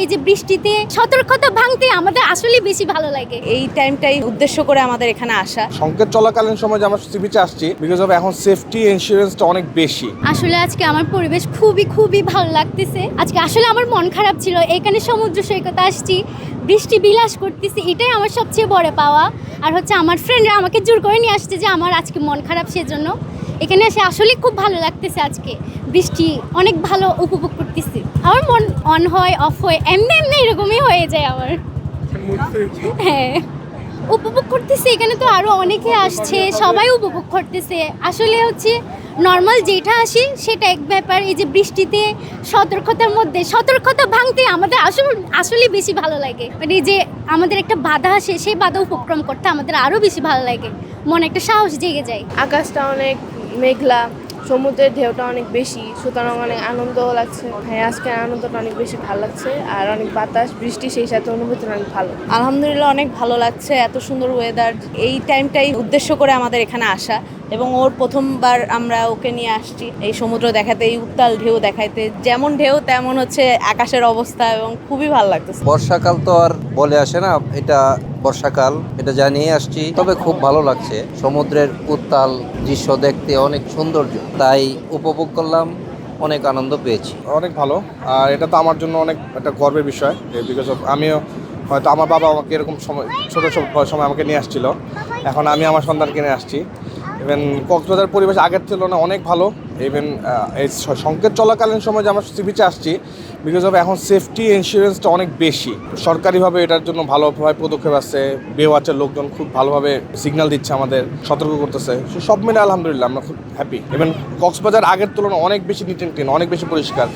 এই যে বৃষ্টিতে সতর্কতা ভাঙতে আমাদের আসলে বেশি ভালো লাগে। এই টাইমটাই উদ্দেশ্য করে আমাদের এখানে আসা। সংকেত চলাকালীন সময় যে আমরা সি বিচে আসছি বিকজ অফ এখন সেফটি ইন্স্যুরেন্সটা অনেক বেশি। আসলে আজকে আমার পরিবেশ খুবই ভালো লাগতেছে। আজকে আসলে আমার মন খারাপ ছিল, এখানে সমুদ্র সৈকতে আসছি, বৃষ্টি বিলাস করতেছি, এটাই আমার সবচেয়ে বড় পাওয়া। আর হচ্ছে আমার ফ্রেন্ডরা আমাকে জোর করে নিয়ে আসছে যে আমার আজকে মন খারাপ, সেজন্য এখানে এসে আসলে খুব ভালো লাগতেছে। আজকে বৃষ্টি অনেক ভালো উপভোগ করতেছি। আমার মন অন হয় অফ হয় এমনি এরকমই হয়ে যায় আমার। হ্যাঁ, উপভোগ করতেছি। এখানে তো আরো অনেকে আসছে, সবাই উপভোগ করতেছে। আসলে হচ্ছে নর্মাল যেটা আসি সেটা এক ব্যাপার। এই যে বৃষ্টিতে সতর্কতার মধ্যে সতর্কতা ভাঙতে আমাদের আসলে বেশি ভালো লাগে। মানে এই যে আমাদের একটা বাধা আসে, সেই বাধা উপক্রম করতে আমাদের আরো বেশি ভালো লাগে, মনে একটা সাহস জেগে যায়। আকাশটা অনেক মেঘলা, সমুদ্রের ঢেউটা অনেক বেশি, সুতরাং অনেক আনন্দও লাগছে। হ্যাঁ, আজকের আনন্দটা অনেক বেশি ভালো লাগছে। আর অনেক বাতাস, বৃষ্টি, সেই সাথে অনুভূতি অনেক ভালো। আলহামদুলিল্লাহ অনেক ভালো লাগছে, এত সুন্দর ওয়েদার। এই টাইমটাই উদ্দেশ্য করে আমাদের এখানে আসা এবং ওর প্রথমবার আমরা ওকে নিয়ে আসছি এই সমুদ্র দেখাতে, এই উত্তাল ঢেউ দেখাইতে। যেমন ঢেউ তেমন হচ্ছে আকাশের অবস্থা এবং খুবই ভালো লাগতেছে। বর্ষাকাল তো আর বলে আসে না, এটা বর্ষাকাল, এটা জানিয়ে আসছি। তবে খুব ভালো লাগছে, সমুদ্রের উত্তাল দৃশ্য দেখতে অনেক সৌন্দর্য, তাই উপভোগ করলাম, অনেক আনন্দ পেয়েছি। অনেক ভালো। আর এটা তো আমার জন্য অনেক একটা গর্বের বিষয় বিকজ অফ আমিও হয়তো আমার বাবা আমাকে এরকম সময় ছোটো সময় আমাকে নিয়ে আসছিল, এখন আমি আমার সন্তানকে নিয়ে আসছি। ইভেন কক্সবাজার পরিবেশ আগের তুলনায় অনেক ভালো। ইভেন এই সংকেত চলাকালীন সময় যে আমরা সি বিচে আসছি বিকজ অফ এখন সেফটি ইন্স্যুরেন্সটা অনেক বেশি। সরকারিভাবে এটার জন্য ভালোভাবে পদক্ষেপ আসছে, বেওয়াচের লোকজন খুব ভালোভাবে সিগন্যাল দিচ্ছে, আমাদের সতর্ক করতেছে। সব মিলে আলহামদুলিল্লাহ আমরা খুব হ্যাপি। ইভেন কক্সবাজার আগের তুলনায় অনেক বেশি নিট অ্যান্ড ক্লিন, অনেক বেশি পরিষ্কার।